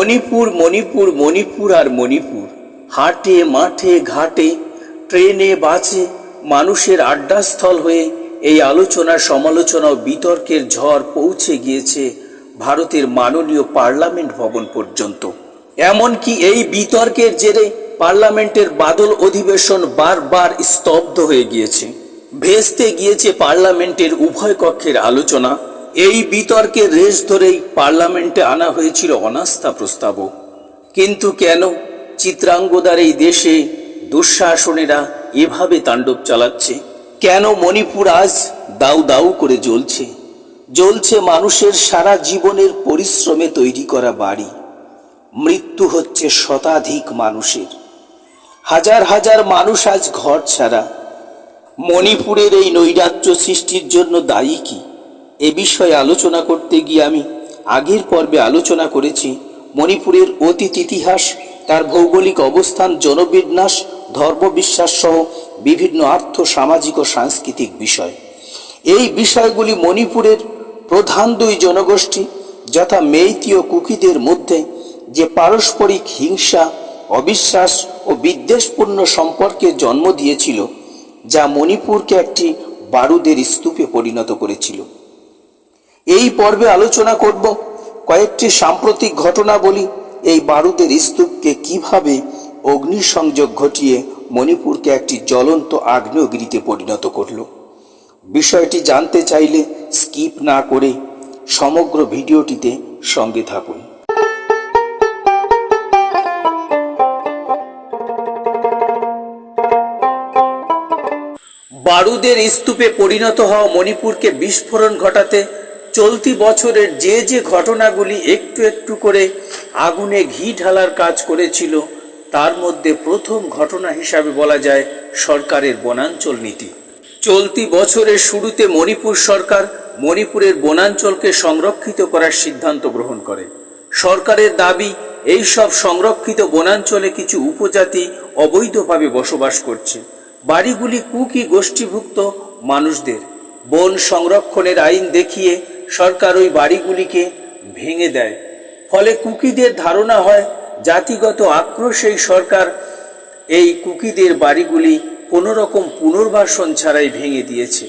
মণিপুর মণিপুর মণিপুর আর মণিপুর, হাটে মাঠে ঘাটে ট্রেনে বাসে মানুষের আড্ডাস্থল হয়ে এই আলোচনা সমালোচনা ও বিতর্কের ঝড় পৌঁছে গিয়েছে ভারতের মাননীয় পার্লামেন্ট ভবন পর্যন্ত। এমনকি এই বিতর্কের জেরে পার্লামেন্টের বাদল অধিবেশন বারবার স্তব্ধ হয়ে গিয়েছে। ভেস্তে গিয়েছে পার্লামেন্টের উভয় কক্ষের আলোচনা। এই বিতর্কের রেশ ধরেই পার্লামেন্টে আনা হয়েছিল অনাস্থা প্রস্তাবও। কিন্তু কেন চিত্রাঙ্গদার এই দেশে দুঃশাসনেরা এভাবে তাণ্ডব চালাচ্ছে? কেন মণিপুর আজ দাউ দাউ করে জ্বলছে? জ্বলছে মানুষের সারা জীবনের পরিশ্রমে তৈরি করা বাড়ি। মৃত্যু হচ্ছে শতাধিক মানুষের, হাজার হাজার মানুষ আজ ঘর ছাড়া। মণিপুরের এই নৈরাজ্য সৃষ্টির জন্য দায়ী কি? এ বিষয়ে আলোচনা করতে গিয়ে আমি আগের পর্বে আলোচনা করেছি মণিপুরের অতীত ইতিহাস, তার ভৌগোলিক অবস্থান, জনবিন্যাস, ধর্মবিশ্বাস সহ বিভিন্ন আর্থ সামাজিক ও সাংস্কৃতিক বিষয়। এই বিষয়গুলি মণিপুরের প্রধান দুই জনগোষ্ঠী যথা মেইতি ও কুকিদের মধ্যে যে পারস্পরিক হিংসা, অবিশ্বাস ও বিদ্বেষপূর্ণ সম্পর্কে জন্ম দিয়েছিল, যা মণিপুরকে একটি বারুদের স্তূপে পরিণত করেছিল। এই পর্বে আলোচনা করব কয়েকটি সাম্প্রতিক ঘটনাবলী এই বারুদের স্তূপকে কিভাবে অগ্নিসংযোগ ঘটিয়ে মণিপুরকে একটি জ্বলন্ত আগ্নেয়গিরিতে পরিণত করল। বিষয়টি জানতে চাইলে স্কিপ না করে সমগ্র ভিডিওটিতে সঙ্গে থাকুন। বারুদের স্তূপে পরিণত হওয়া মণিপুরকে বিস্ফোরণ ঘটাতে চলতি বছরের যে ঘটনাগুলি একটু একটু করে আগুনে ঘি ঢালার কাজ করেছিল, তার মধ্যে প্রথম ঘটনা হিসাবে বলা যায় সরকারের বনাঞ্চল নীতি। চলতি বছরের শুরুতে মণিপুর সরকার মণিপুরের বনাঞ্চলকে সংরক্ষিত করার সিদ্ধান্ত গ্রহণ করে। সরকারের দাবি, এই সব সংরক্ষিত বনাঞ্চলে কিছু উপজাতি অবৈধভাবে বসবাস করছে। বাড়িগুলি কুকি গোষ্ঠীভুক্ত মানুষদের। বন সংরক্ষণের আইন দেখিয়ে সরকার ওই বাড়িগুলিকে ভেঙে দেয়। ফলে কুকিদের ধারণা হয় জাতিগত আক্রোশেই সরকার এই কুকিদের বাড়িগুলি কোনো রকম পুনর্বাসন ছাড়াই ভেঙে দিয়েছে।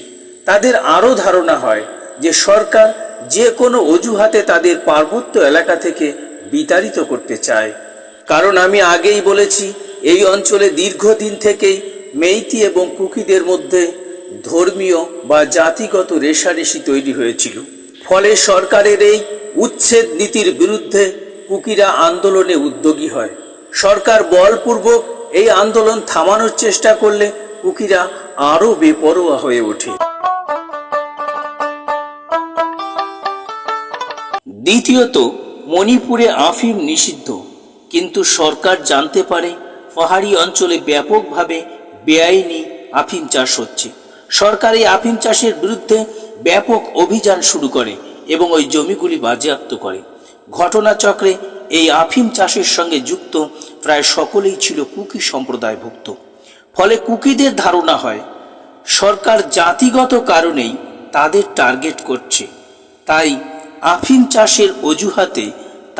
তাদের আরও ধারণা হয় যে সরকার যে কোনো অজুহাতে তাদের পার্বত্য এলাকা থেকে বিতাড়িত করতে চায়। কারণ আমি আগেই বলেছি, এই অঞ্চলে দীর্ঘদিন থেকেই মেইতি এবং কুকিদের মধ্যে ধর্মীয় বা জাতিগত রেষারেষি তৈরি হয়েছিল। ফলে সরকারের এই উচ্ছেদ নীতির বিরুদ্ধে কুকিরা আন্দোলনে উদ্যোগী হয়। সরকার বলপূর্বক এই আন্দোলন থামানোর চেষ্টা করলে কুকিরা আরও বেপরোয়া হয়ে ওঠে। দ্বিতীয়ত, মণিপুরে আফিম নিষিদ্ধ, কিন্তু সরকার জানতে পারে পাহাড়ি অঞ্চলে ব্যাপকভাবে বেআইনি আফিম চাষ হচ্ছে। সরকার এই আফিম চাষের বিরুদ্ধে ব্যাপক অভিযান শুরু করে এবং ওই জমিগুলি বাজেয়াপ্ত করে। ঘটনাচক্রে এই আফিম চাষের সঙ্গে যুক্ত প্রায় সকলেই ছিল কুকি সম্প্রদায়ভুক্ত। ফলে কুকিদের ধারণা হয় সরকার জাতিগত কারণেই তাদের টার্গেট করছে, তাই আফিম চাষের অজুহাতে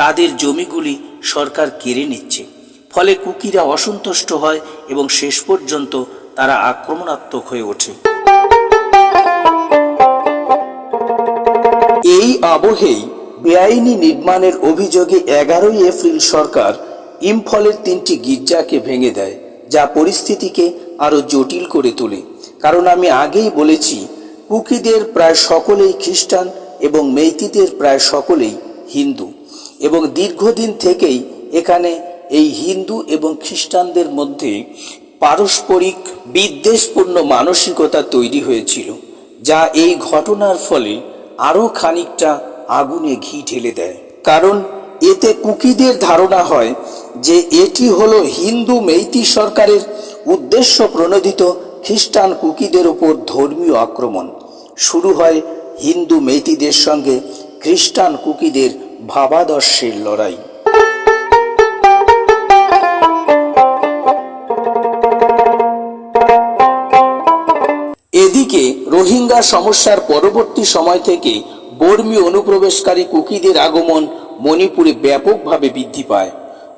তাদের জমিগুলি সরকার কেড়ে নিচ্ছে। ফলে কুকিরা অসন্তুষ্ট হয় এবং শেষ পর্যন্ত তারা আক্রমণাত্মক হয়ে ওঠে। এই আবহেই বেআইনি নির্মাণের অভিযোগে 11 এপ্রিল সরকার ইম্ফলের 3টি গির্জাকে ভেঙে দেয়, যা পরিস্থিতিকে আরো জটিল করে তোলে। কারণ আমি আগেই বলেছি, কুকিদের প্রায় সকলেই খ্রিস্টান এবং মেইতিদের প্রায় সকলেই হিন্দু, এবং দীর্ঘদিন থেকেই এখানে এই হিন্দু এবং খ্রিস্টানদের মধ্যে পারস্পরিক বিদ্বেষপূর্ণ মানসিকতা তৈরি হয়েছিল, যা এই ঘটনার ফলে আরও খানিকটা আগুনে ঘি ঢেলে দেয়। কারণ এতে কুকিদের ধারণা হয় যে এটি হলো হিন্দু মেইতি সরকারের উদ্দেশ্য প্রণোদিত খ্রিস্টান কুকিদের উপর ধর্মীয় আক্রমণ। শুরু হয় হিন্দু মেইতিদের সঙ্গে খ্রিস্টান কুকিদের ভাবাদর্শের লড়াই। এদিকে রোহিঙ্গা সমস্যার পরবর্তী সময় থেকে বর্মী অনুপ্রবেশকারী কুকিদের আগমন মণিপুরে ব্যাপকভাবে বৃদ্ধি পায়।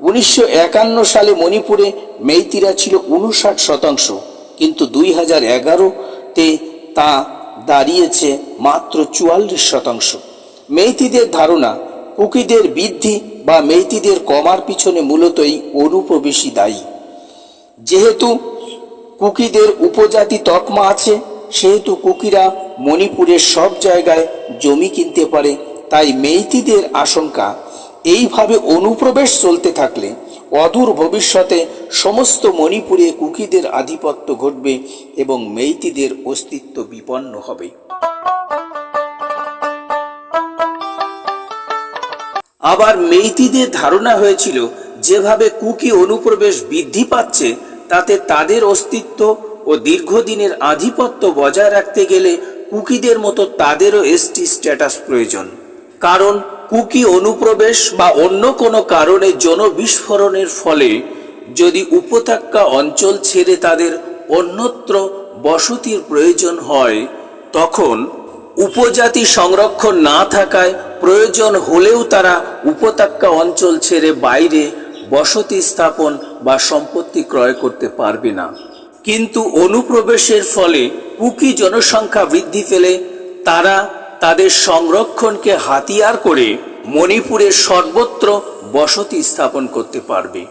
1951 সালে মণিপুরে মেইতিরা ছিল 59%, কিন্তু 2011-তে তা দাঁড়িয়েছে মাত্র 44%। মেইতিদের ধারণা, কুকিদের বৃদ্ধি বা মেইতিদের কমার পিছনে মূলত এই অনুপ্রবেশই দায়ী। যেহেতু কুকিদের উপজাতি তকমা আছে, সেহেতু কুকিরা মণিপুরের সব জায়গায় জমি কিনতে পারে। তাই মেইতিদের আশঙ্কা, এইভাবে অনুপ্রবেশ চলতে থাকলে অদূর ভবিষ্যতে সমস্ত মণিপুরে কুকিদের আধিপত্য ঘটবে এবং মেইতিদের অস্তিত্ব বিপন্ন হবে। আবার মেইতিদের ধারণা হয়েছিল, যেভাবে কুকি অনুপ্রবেশ বৃদ্ধি পাচ্ছে তাতে তাদের অস্তিত্ব ও দীর্ঘদিনের আধিপত্য বজায় রাখতে গেলে কুকিদের মতো তাদেরও এসটি স্ট্যাটাস প্রয়োজন। কারণ কুকি অনুপ্রবেশ বা অন্য কোনো কারণে জনবিস্ফোরণের ফলে যদি উপত্যকা অঞ্চল ছেড়ে তাদের অন্যত্র বসতির প্রয়োজন হয়, তখন উপজাতি সংরক্ষণ না থাকায় প্রয়োজন হলেও তারা উপত্যকা অঞ্চল ছেড়ে বাইরে বসতি স্থাপন বা সম্পত্তি ক্রয় করতে পারবে না। কিন্তু অনুপ্রবেশের ফলে কুকি জনসংখ্যা বৃদ্ধি পেলে তারা তাদের সংরক্ষণকে হাতিয়ার করে মণিপুরের সর্বত্র বসতি স্থাপন করতে পারবে।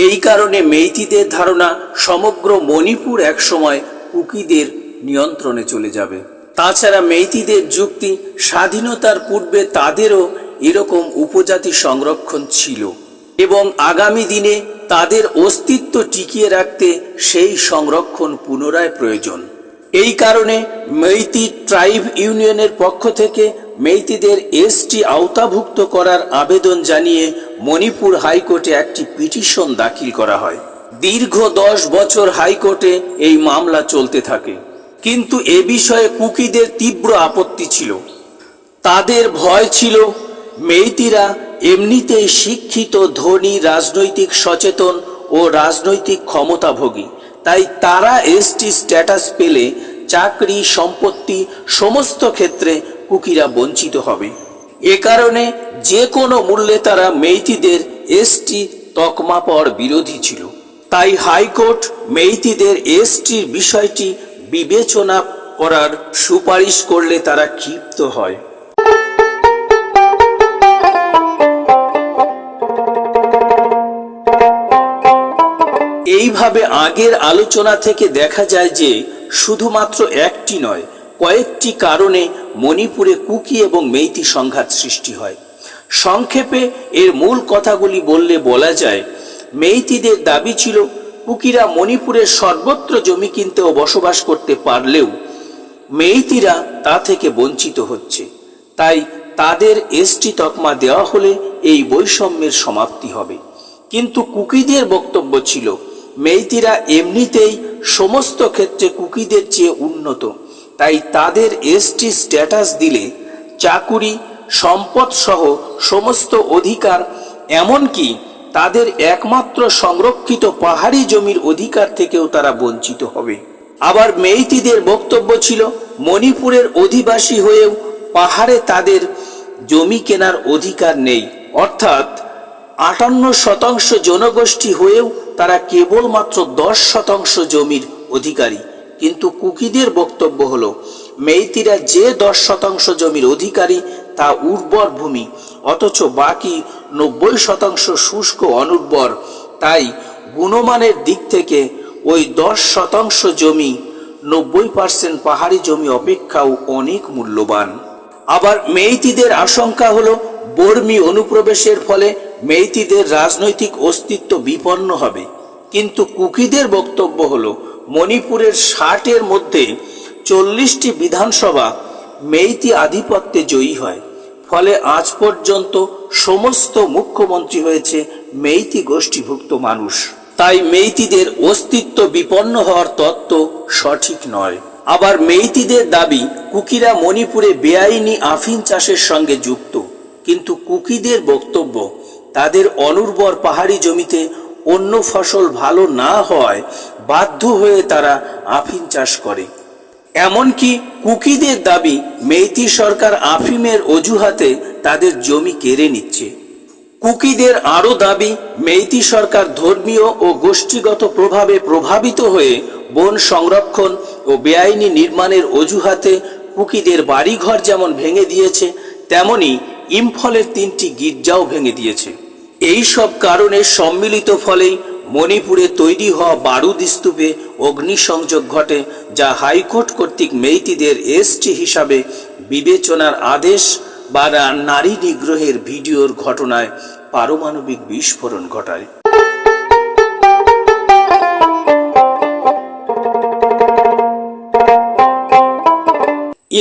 এই কারণে মেইতিদের ধারণা, সমগ্র মণিপুর একসময় কুকিদের নিয়ন্ত্রণে চলে যাবে। তাছাড়া মেইতিদের যুক্তি, স্বাধীনতার পূর্বে তাদেরও এরকম উপজাতি সংরক্ষণ ছিল এবং আগামী দিনে তাদের অস্তিত্ব টিকিয়ে রাখতে সেই সংরক্ষণ পুনরায় প্রয়োজন। এই কারণে মেইতি ট্রাইব ইউনিয়নের পক্ষ থেকে মেইতিদের এসটি আওতাভুক্ত করার আবেদন জানিয়ে মণিপুর হাইকোর্টে একটি পিটিশন দাখিল করা হয়। দীর্ঘ 10 বছর হাইকোর্টে এই মামলা চলতে থাকে, কিন্তু এ বিষয়ে কুকিদের তীব্র আপত্তি ছিল। তাদের ভয় ছিল, মেইতিরা এমনিতেই শিক্ষিত, ধনী, রাজনৈতিক সচেতন ও রাজনৈতিক ক্ষমতাভোগী। তাই তারা এসটি স্ট্যাটাস পেলে চাকরি, সম্পত্তি সমস্ত ক্ষেত্রে কুকিরা বঞ্চিত হবে। এ কারণে যে কোনো মূল্যে তারা মেইতিদের এসটি তকমা পাওয়ার বিরোধী ছিল। তাই হাইকোর্ট মেইতিদের এসটির বিষয়টি বিবেচনা করার সুপারিশ করলে তারা ক্ষিপ্ত হয়। এইভাবে আগের আলোচনা থেকে দেখা যায় যে শুধুমাত্র একটি নয়, কয়েকটি কারণে মণিপুরে কুকি এবং মেইতি সংঘাত সৃষ্টি হয়। সংক্ষেপে এর মূল কথাগুলি বললে বলা যায়, মেইতিদের দাবি ছিল কুকিরা মণিপুরের সর্বত্র জমি কিনতে ও বসবাস করতে পারলেও মেইতিরা তা থেকে বঞ্চিত হচ্ছে। তাই তাদের এসটি তকমা দেওয়া হলে এই বৈষম্যের সমাপ্তি হবে। কিন্তু কুকিদের বক্তব্য ছিল, মেইতিরা এমনিতেই সমস্ত ক্ষেত্রে কুকিদের চেয়ে উন্নত, তাই তাদের এসটি স্ট্যাটাস দিলে চাকুরি, সম্পদ সহ সমস্ত অধিকার, এমনকি তাদের একমাত্র সংরক্ষিত পাহাড়ি জমির অধিকার থেকেও তারা বঞ্চিত হবে। আবার মেইতিদের বক্তব্য ছিল, মণিপুরের অধিবাসী হয়েও পাহাড়ে তাদের জমি কেনার অধিকার নেই, অর্থাৎ 58% জনগোষ্ঠী হয়েও তারা কেবলমাত্র 10% জমির অধিকারী। কিন্তু কুকিদের বক্তব্য হলো, মেইতিরা যে 10% জমির অধিকারী তা উর্বর ভূমি, অথচ বাকি 90% শুষ্ক অনুর্বর। তাই গুণমানের দিক থেকে ওই 10% জমি 90% পাহাড়ি জমি অপেক্ষাও অনেক মূল্যবান। আবার মেইতিদের আশঙ্কা হলো, বর্মী অনুপ্রবেশের ফলে মেইতিদের রাজনৈতিক অস্তিত্ব বিপন্ন হবে। কিন্তু কুকিদের বক্তব্য হলো, মণিপুরের 60-এর মধ্যে 40টি বিধানসভা মেইতি আধিপত্যে জয়ী হয়, ফলে আজ পর্যন্ত সমস্ত মুখ্যমন্ত্রী হয়েছে মেইতি গোষ্ঠীভুক্ত মানুষ। তাই মেইতিদের অস্তিত্ব বিপন্ন হওয়ার তত্ত্ব সঠিক নয়। আবার মেইতিদের দাবি কুকিরা মণিপুরে বেআইনি আফিম চাষের সঙ্গে যুক্ত, কিন্তু কুকিদের বক্তব্য তাদের অনুর্বর পাহাড়ি জমিতে অন্য ফসল ভালো না হওয়ায় বাধ্য হয়ে তারা আফিম চাষ করে। এমনকি কুকিদের দাবি মেইতি সরকার আফিমের অজুহাতে তাদের জমি কেড়ে নিচ্ছে। কুকিদের আরও দাবি মেইতি সরকার ধর্মীয় ও গোষ্ঠীগত প্রভাবে প্রভাবিত হয়ে বন সংরক্ষণ ও বেআইনি নির্মাণের অজুহাতে কুকিদের বাড়িঘর যেমন ভেঙে দিয়েছে, তেমনি ইম্ফলের 3টি গির্জাও ভেঙে দিয়েছে। এই সব কারণের সম্মিলিত ফলেই মণিপুরে তৈরি হওয়া বারুদ স্তূপে অগ্নিসংযোগ ঘটে, যা হাইকোর্ট কর্তৃক মেইতিদের এসটি হিসাবে বিবেচনার আদেশ বা নারী নিগ্রহের ভিডিওর ঘটনায় পারমাণবিক বিস্ফোরণ ঘটায়।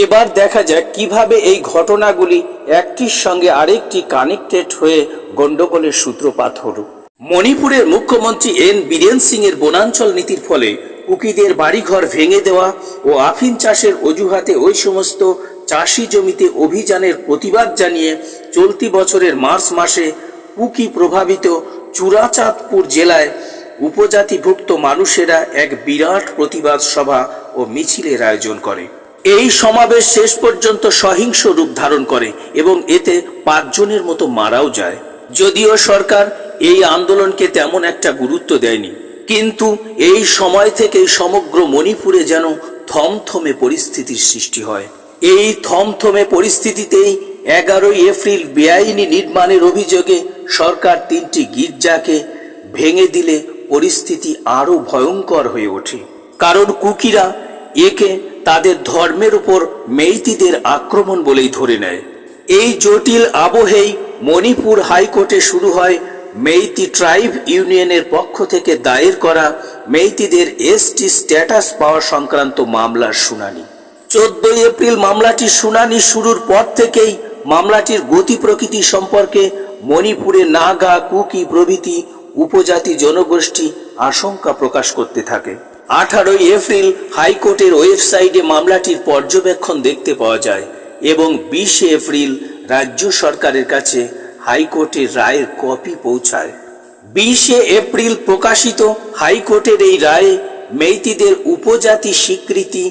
এবার দেখা যাক কিভাবে এই ঘটনাগুলি একটির সঙ্গে আরেকটি কানেক্টেড হয়ে গন্ডগোলের সূত্রপাত হলো। মণিপুরের মুখ্যমন্ত্রী এন বীরেন সিং এর বনাঞ্চল নীতির ফলে কুকিদের বাড়িঘর ভেঙে দেওয়া ও আফিম চাষের অজুহাতে ওই সমস্ত চাষি জমিতে অভিযানের প্রতিবাদ জানিয়ে চলতি বছরের মার্চ মাসে কুকি প্রভাবিত চুরাচাঁদপুর জেলায় উপজাতিভুক্ত মানুষেরা এক বিরাট প্রতিবাদ সভা ও মিছিলের আয়োজন করে। এই সমাবেশ শেষ পর্যন্ত সহিংস রূপ ধারণ করে এবং এতে 5 জনের মতো মারাও যায়। যদিও সরকার এই আন্দোলনকে তেমন একটা গুরুত্ব দেয়নি, কিন্তু এই সময় থেকে সমগ্র মণিপুরে যেন থমথমে পরিস্থিতির সৃষ্টি হয়। এই থমথমে পরিস্থিতিতেই 11 এপ্রিল বেআইনি নির্মাণের অভিযোগে সরকার 3টি গির্জাকে ভেঙে দিলে পরিস্থিতি আরো ভয়ঙ্কর হয়ে ওঠে। কারণ কুকিরা একে তাদের ধর্মের উপর মেইতিদের আক্রমণ বলেই ধরে নেয়। এই জটিল আবহেই মণিপুর হাইকোর্টে শুরু হয় মেইতি ট্রাইব ইউনিয়নের পক্ষ থেকে দায়ের করা মেইতিদের এসটি স্ট্যাটাস পাওয়া সংক্রান্ত মামলার শুনানি। 14 এপ্রিল মামলাটির শুনানি শুরুর পর থেকেই মামলাটির গতি প্রকৃতি সম্পর্কে মণিপুরে নাগা, কুকি প্রভৃতি উপজাতি জনগোষ্ঠী আশঙ্কা প্রকাশ করতে থাকে। 18 এপ্রিল হাইকোর্টের ওয়েবসাইটে মামলাটির পর্যবেক্ষণ দেখতে পাওয়া যায় এবং 20 এপ্রিল রাজ্য সরকারের কাছে হাইকোর্টের রায়ের কপি পৌঁছায়। 20 এপ্রিল প্রকাশিত হাইকোর্টের এই রায়ে মেইতিদের উপজাতি স্বীকৃতি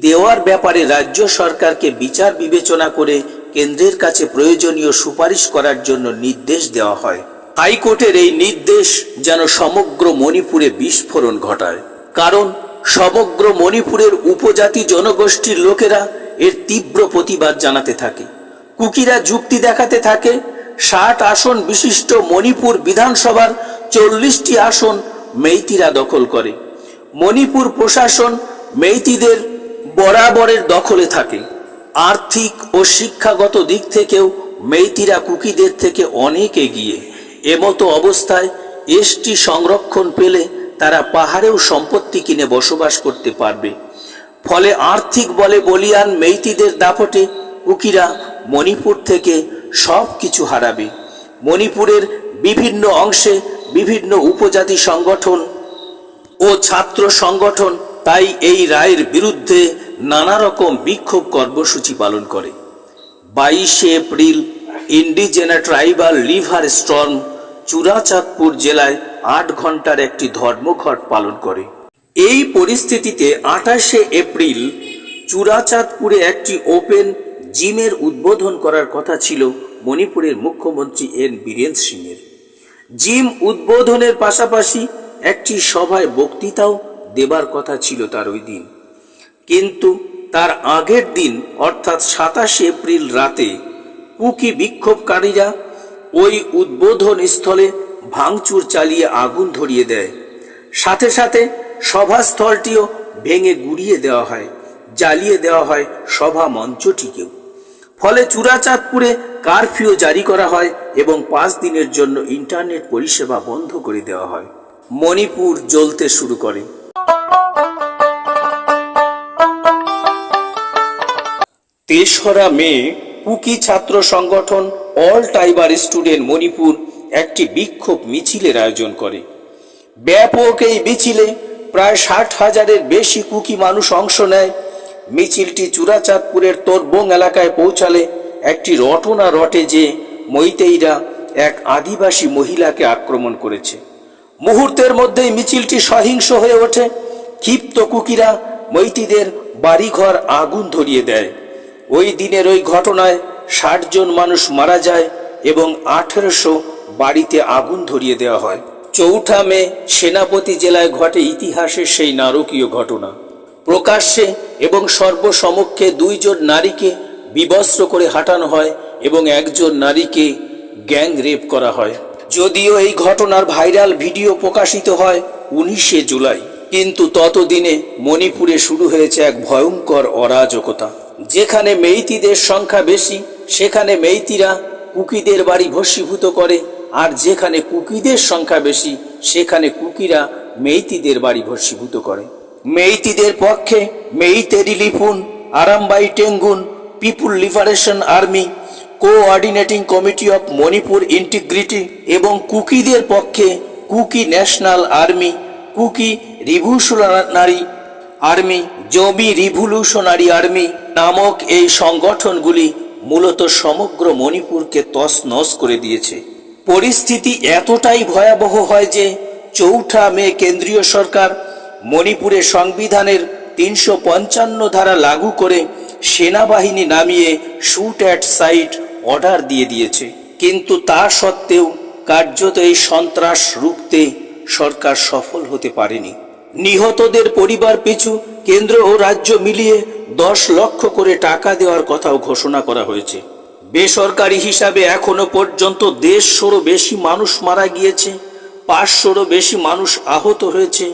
দেওয়ার ব্যাপারে রাজ্য সরকারকে বিচার বিবেচনা করে কেন্দ্রের কাছে প্রয়োজনীয় সুপারিশ করার জন্য নির্দেশ দেওয়া হয়। হাইকোর্টের এই নির্দেশ যেন সমগ্র মণিপুরে বিস্ফোরণ ঘটায়, কারণ সমগ্র মণিপুরের উপজাতি জনগোষ্ঠীর লোকেরা এর তীব্র প্রতিবাদ জানাতে থাকে। কুকিরা যুক্তি দেখাতে থাকে 60 আসন বিশিষ্ট মণিপুর বিধানসভার 40টি আসন মেইতিরা দখল করে। মণিপুর প্রশাসন মেইতিদের বরাবরের দখলে থাকে। আর্থিক ও শিক্ষাগত দিক থেকেও মেইতিরা কুকিদের থেকে অনেক এগিয়ে। এমতো অবস্থায় এসটি সংরক্ষণ পেলে তারা পাহাড়েও সম্পত্তি কিনে বসবাস করতে পারবে। ফলে আর্থিক বলে বলিয়ান মেইতিদের দাপটে কুকিরা মণিপুর থেকে সব কিছু হারাবে। মণিপুরের বিভিন্ন অংশে বিভিন্ন উপজাতি সংগঠন ও ছাত্র সংগঠন তাই এই রায়ের বিরুদ্ধে নানা রকম বিক্ষোভ কর্মসূচি পালন করে। 22 এপ্রিল ইন্ডিজেনা ট্রাইবাল লিভার স্টর্ম চুরাচাঁদপুর জেলায় 8 ঘন্টার একটি ধর্মঘট পালন করে। এই পরিস্থিতিতে 28 এপ্রিল চুরাচাঁদপুরে একটি ওপেন জিমের উদ্বোধন করার কথা ছিল মণিপুরের মুখ্যমন্ত্রী এন বীরেন সিংয়ের। জিম উদ্বোধনের পাশাপাশি একটি সভায় বক্তৃতাও দেবার কথা ছিল তার ওই দিন, কিন্তু তার আগের দিন অর্থাৎ 27 এপ্রিল রাতে কুকি বিক্ষোভকারীরা ওই উদ্বোধন স্থলে ভাঙচুর চালিয়ে আগুন ধরিয়ে দেয়। সাথে সাথে সভাস্থলটিও ভেঙে গুড়িয়ে দেওয়া হয়, জ্বালিয়ে দেওয়া হয় সভা মঞ্চটিকেও। ফলে চুরাচাঁদপুরে কারফিউ জারি করা হয় এবং 5 দিনের জন্য ইন্টারনেট পরিষেবা বন্ধ করে দেওয়া হয়। মণিপুর জ্বলতে শুরু করে। 3রা মে কুকি ছাত্র সংগঠন অল টাইবার স্টুডেন্ট মণিপুর একটি বিক্ষোভ মিছিলের আয়োজন করে। ব্যাপক এই মিছিলে প্রায় 60,000-এর বেশি কুকি মানুষ অংশ নেয়। মিছিলটি চূড়াচাঁদপুরের তোরবং এলাকায় পৌঁছালে একটি রটনা রটে যে মৈতেইরা এক আদিবাসী মহিলাকে আক্রমণ করেছে। মুহূর্তের মধ্যেই মিছিলটি সহিংস হয়ে ওঠে। ক্ষিপ্ত কুকিরা মৈতিদের বাড়িঘর আগুন ধরিয়ে দেয়। ওই দিনের ওই ঘটনায় 60 জন মানুষ মারা যায় এবং 1800 বাড়িতে আগুন ধরিয়ে দেওয়া হয়। 4 মে সেনাপতি জেলায় ঘটে ইতিহাসের সেই নারকীয় ঘটনা। প্রকাশ্যে এবং সর্বসমক্ষে 2 জন নারীকে বিবস্ত্র করে হাঁটানো হয় এবং 1 জন নারীকে গ্যাং রেপ করা হয়। যদিও এই ঘটনার ভাইরাল ভিডিও প্রকাশিত হয় 19শে জুলাই, কিন্তু ততদিনে মণিপুরে শুরু হয়েছে এক ভয়ঙ্কর অরাজকতা। যেখানে মেইতিদের সংখ্যা বেশি সেখানে মেইতিরা কুকিদের বাড়ি ভস্মীভূত করে, আর যেখানে কুকিদের সংখ্যা বেশি সেখানে কুকিরা মেইতিদের বাড়ি ভস্মীভূত করে। মেইতিদের পক্ষে Meitei Leepun, Arambai Tenggol, people liberation army, coordinating committee of Manipur integrity এবং কুকিদের পক্ষে Kuki national army, Kuki revolutionary army, Zomi revolutionary army নামক এই সংগঠনগুলি মূলত সমগ্র মণিপুরকে তছনছ করে দিয়েছে। পরিস্থিতি এতটাই ভয়াবহ হয় যে 4 মে কেন্দ্রীয় সরকার মণিপুরের সংবিধানের 355 ধারা লাগু করে সেনাবাহিনী নামিয়ে শুট অ্যাট সাইট অর্ডার দিয়ে দিয়েছে। কিন্তু তা সত্ত্বেও কার্যত এই সন্ত্রাস রুখতে সরকার সফল হতে পারেনি। নিহতদের পরিবার পিছু কেন্দ্র ও রাজ্য মিলিয়ে 10 লক্ষ করে টাকা দেওয়ার কথাও ঘোষণা করা হয়েছে। বেসরকারি হিসাবে এখনো পর্যন্ত 150 বেশি মানুষ মারা গিয়েছে, 500 বেশি মানুষ আহত হয়েছে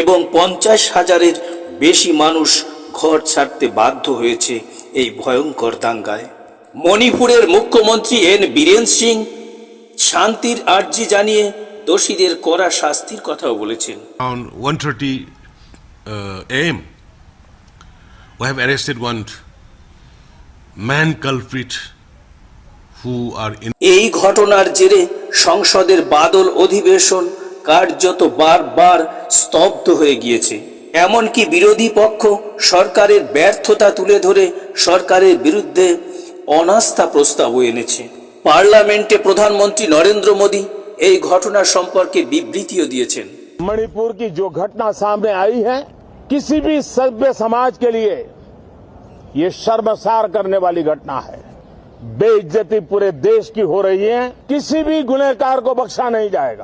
এবং 50,000 বেশি মানুষ ঘর ছাড়তে বাধ্য হয়েছে এই ভয়ঙ্কর দাঙ্গায়। মণিপুরের মুখ্যমন্ত্রী এন বীরেন সিং শান্তির আর্জি জানিয়ে দোষীদের কড়া শাস্তির কথাও বলেছেন। Around 1:30 a.m. we have arrested one man culprit who are in. এই ঘটনার জেরে সংসদের বাদল অধিবেশন কার্যত বারবার স্তব্ধ হয়ে গিয়েছে। এমনকি বিরোধী পক্ষ সরকারের ব্যর্থতা তুলে ধরে সরকারের বিরুদ্ধে অনাস্থা প্রস্তাবও এনেছে। পার্লামেন্টে প্রধানমন্ত্রী নরেন্দ্র মোদী এই ঘটনা সম্পর্কে বিবৃতিও দিয়েছেন। मणिपुर की जो घटना सामने आई है किसी भी सभ्य समाज के लिए ये शर्मसार करने वाली घटना है। बेइज्जती पूरे देश की हो रही है, किसी भी गुनहगार को बख्शा नहीं जाएगा।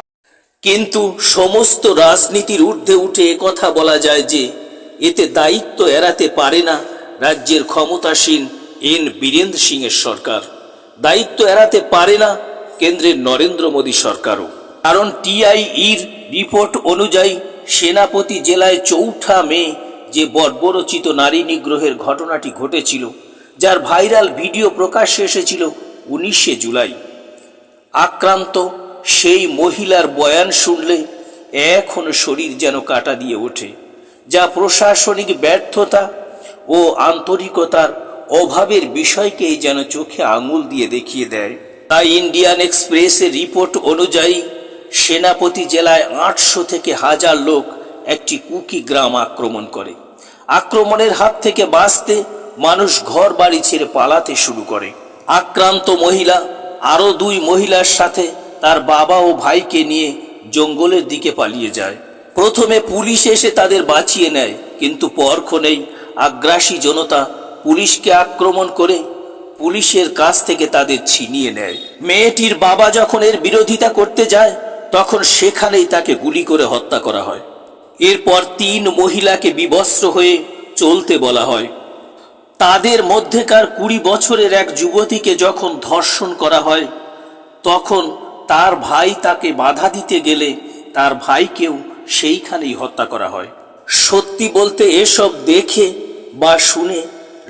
কিন্তু সমস্ত রাজনীতির ঊর্ধ্বে উঠে একথা বলা যায় যে এতে দায়িত্ব এড়াতে পারে না রাজ্যের ক্ষমতাসীন এন বীরেন্দ্র সিং এর সরকার, দায়িত্ব এড়াতে পারে না কেন্দ্রের নরেন্দ্র মোদী সরকারও। কারণ টিআইইর রিপোর্ট অনুযায়ী সেনাপতি জেলায় 4 মে যে বর্বরচিত নারী নিগ্রহের ঘটনাটি ঘটেছিল, যার ভাইরাল ভিডিও প্রকাশ্যে এসেছিল 19শে জুলাই, আক্রান্ত সেই মহিলার বয়ান শুনলে এখনো শরীর যেন কাটা দিয়ে ওঠে, যা প্রশাসনিক ব্যর্থতা ও আন্তরিকতার অভাবের বিষয়কেই যেন চোখে আঙুল দিয়ে দেখিয়ে দেয়। তাই ইন্ডিয়ান এক্সপ্রেসের রিপোর্ট অনুযায়ী সেনাপতি জেলায় 800 থেকে 1000 লোক একটি কুকি গ্রাম আক্রমণ করে। আক্রমণের হাত থেকে বাঁচতে মানুষ ঘর বাড়ি ছেড়ে পালাতে শুরু করে। আক্রান্ত মহিলা আরো 2 মহিলার সাথে তার বাবা ও ভাইকে নিয়ে জঙ্গলের দিকে পালিয়ে যায়। প্রথমে পুলিশ এসে তাদের বাঁচিয়ে নেয়, কিন্তু পরক্ষণেই আগ্রাসী জনতা পুলিশকে আক্রমণ করে পুলিশের কাছ থেকে তাদের ছিনিয়ে নেয়। মেয়েটির বাবা যখন এর বিরোধিতা করতে যায় তখন সেখানেই তাকে গুলি করে হত্যা করা হয়। এরপর 3 মহিলাকে বিবস্ত্র হয়ে চলতে বলা হয়। তাদের মধ্যেকার 20 বছরের এক যুবতীকে যখন ধর্ষণ করা হয় তখন তার ভাই তাকে বাধা দিতে গেলে তার ভাইকেও সেইখানেই হত্যা করা হয়। সত্যি বলতে এসব দেখে বা শুনে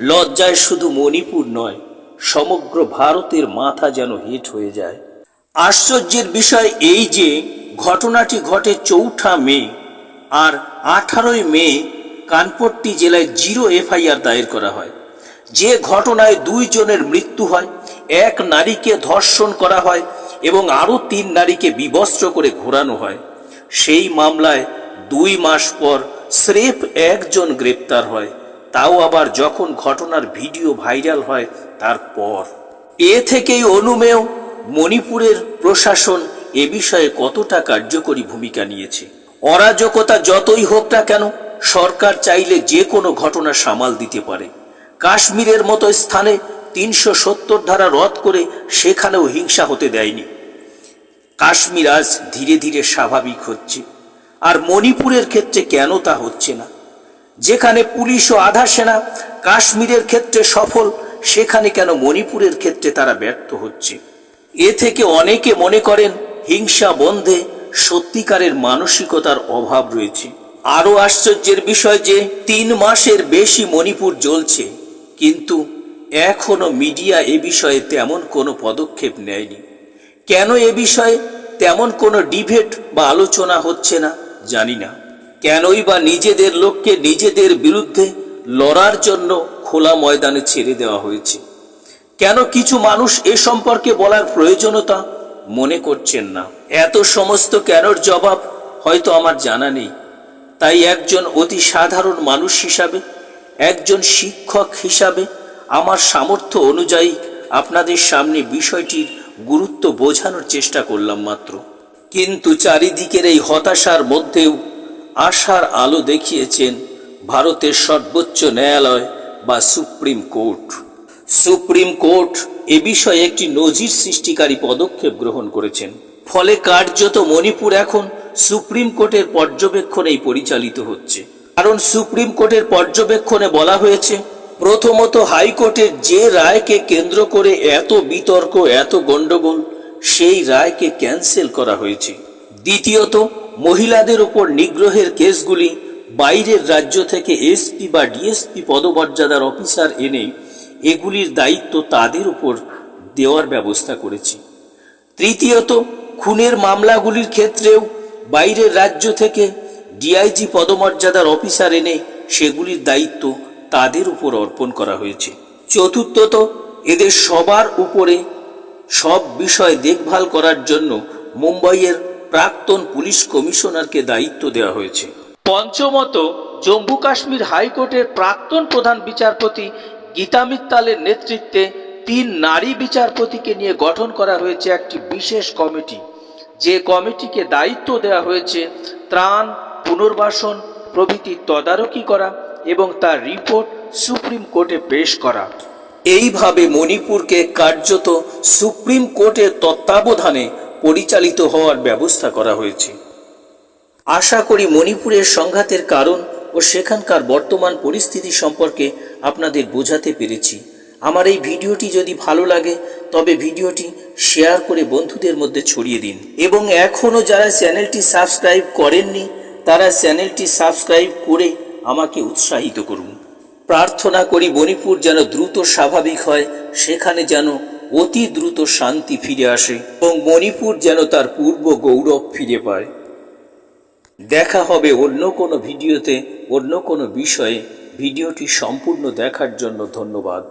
লজ্জায় শুধু মণিপুর নয়, সমগ্র ভারতের মাথা যেন হেঁট হয়ে যায়। আশ্চর্যের বিষয় এই যে ঘটনাটি ঘটে 4 মে, আর 18 মে কানপট্টি জেলায় 0 এফআইআর দায়ের করা হয়। যে ঘটনায় 2 জনের মৃত্যু হয়, 1 নারীকে ধর্ষণ করা হয় এবং আরো 3 নারীকে বিবস্ত্র করে ঘোরানো হয়, সেই মামলায় 2 মাস পর স্রেফ 1 জন গ্রেপ্তার হয়, তাও আবার যখন ঘটনার ভিডিও ভাইরাল হয় তারপর। এ থেকেই অনুমেয় মণিপুরের প্রশাসন এ বিষয়ে কতটা কার্যকরী ভূমিকা নিয়েছে। অরাজকতা যতই হোক না কেন, সরকার চাইলে যে কোনো ঘটনা সামাল দিতে পারে। কাশ্মীরের মতো স্থানে ৩৭০ ধারা রদ করে সেখানেও হিংসা হতে দেয়নি। কাশ্মীর আজ ধীরে ধীরে স্বাভাবিক হচ্ছে, আর মণিপুরের ক্ষেত্রে কেন তা হচ্ছে না? যেখানে পুলিশ ও আধা সেনা কাশ্মীরের ক্ষেত্রে সফল, সেখানে কেন মণিপুরের ক্ষেত্রে তারা ব্যর্থ হচ্ছে? এ থেকে অনেকে মনে করেন হিংসা বন্ধে সত্যিকারের মানসিকতার অভাব রয়েছে। আরও আশ্চর্যের বিষয় যে ৩ মাসের বেশি মণিপুর জ্বলছে, কিন্তু এখনো মিডিয়া এ বিষয়ে তেমন কোনো পদক্ষেপ নেয়নি। কেন এ বিষয়ে তেমন কোনো ডিবেট বা আলোচনা হচ্ছে না জানি না। কেনই বা নিজেদের লোককে নিজেদের বিরুদ্ধে লড়ার জন্য খোলা ময়দানে ছেড়ে দেওয়া হয়েছে? কেন কিছু মানুষ এ সম্পর্কে বলার প্রয়োজনীয়তা মনে করছেন না? এত সমস্ত কেনর জবাব হয়তো আমার জানা নেই। তাই একজন অতি সাধারণ মানুষ হিসাবে, একজন শিক্ষক হিসাবে আমার সামর্থ্য অনুযায়ী আপনাদের সামনে বিষয়টির গুরুত্ব বোঝানোর চেষ্টা করলাম মাত্র। কিন্তু চারিদিকের এই হতাশার মধ্যেও আশার আলো দেখিয়েছেন ভারতের সর্বোচ্চ ন্যায়ালয় বা সুপ্রিম কোর্ট। সুপ্রিম কোর্ট এ বিষয়ে একটি নজির সৃষ্টিকারী পদক্ষেপ গ্রহণ করেছেন। ফলে কার্যত মণিপুর এখন সুপ্রিম কোর্টের পর্যবেক্ষণেই পরিচালিত হচ্ছে। কারণ সুপ্রিম কোর্টের পর্যবেক্ষণে বলা হয়েছে, প্রথমত হাইকোর্টের যে রায়কে কেন্দ্র করে এত বিতর্ক, এত গন্ডগোল, সেই রায়কে ক্যান্সেল করা হয়েছে। দ্বিতীয়ত, মহিলাদের উপর নিগ্রহের কেসগুলি বাইরের রাজ্য থেকে এসপি বা ডিএসপি পদমর্যাদার অফিসার এনে এগুলির দায়িত্ব তাদের উপর দেওয়ার ব্যবস্থা করেছে। তৃতীয়ত, খুনের মামলাগুলির ক্ষেত্রেও বাইরের রাজ্য থেকে ডিআইজি পদমর্যাদার অফিসার এনে সেগুলির দায়িত্ব তাদের উপর অর্পণ করা হয়েছে। চতুর্থত, এদের সবার উপরে সব বিষয় দেখভাল করার জন্য মুম্বাইয়ের প্রাক্তন পুলিশ কমিশনারকে দায়িত্ব দেওয়া হয়েছে। পঞ্চমত, জম্মু কাশ্মীর হাইকোর্টের প্রাক্তন প্রধান বিচারপতি গীতা মিত্তালের নেতৃত্বে 3 নারী বিচারপতিকে নিয়ে গঠন করা হয়েছে একটি বিশেষ কমিটি, যে কমিটিকে দায়িত্ব দেওয়া হয়েছে ত্রাণ, পুনর্বাসন প্রভৃতি তদারকি করা এবং তার রিপোর্ট সুপ্রিম কোর্টে পেশ করা। এইভাবে মণিপুরকে কার্যত সুপ্রিম কোর্টের তত্ত্বাবধানে পরিচালিত হওয়ার ব্যবস্থা করা হয়েছে। আশা করি মণিপুরের সংঘাতের কারণ ও সেখানকার বর্তমান পরিস্থিতি সম্পর্কে আপনাদের বোঝাতে পেরেছি। আমার এই ভিডিওটি যদি ভালো লাগে তবে ভিডিওটি শেয়ার করে বন্ধুদের মধ্যে ছড়িয়ে দিন, এবং এখনও যারা চ্যানেলটি সাবস্ক্রাইব করেননি তারা চ্যানেলটি সাবস্ক্রাইব করে আমাকে উৎসাহিত করুন। প্রার্থনা করি মণিপুর যেন দ্রুত স্বাভাবিক হয়, সেখানে যেন অতি দ্রুত শান্তি ফিরে আসে এবং মণিপুর যেন তার পূর্ব গৌরব ফিরে পায়। দেখা হবে অন্য কোনো ভিডিওতে, অন্য কোনো বিষয়ে। ভিডিওটি সম্পূর্ণ দেখার জন্য ধন্যবাদ।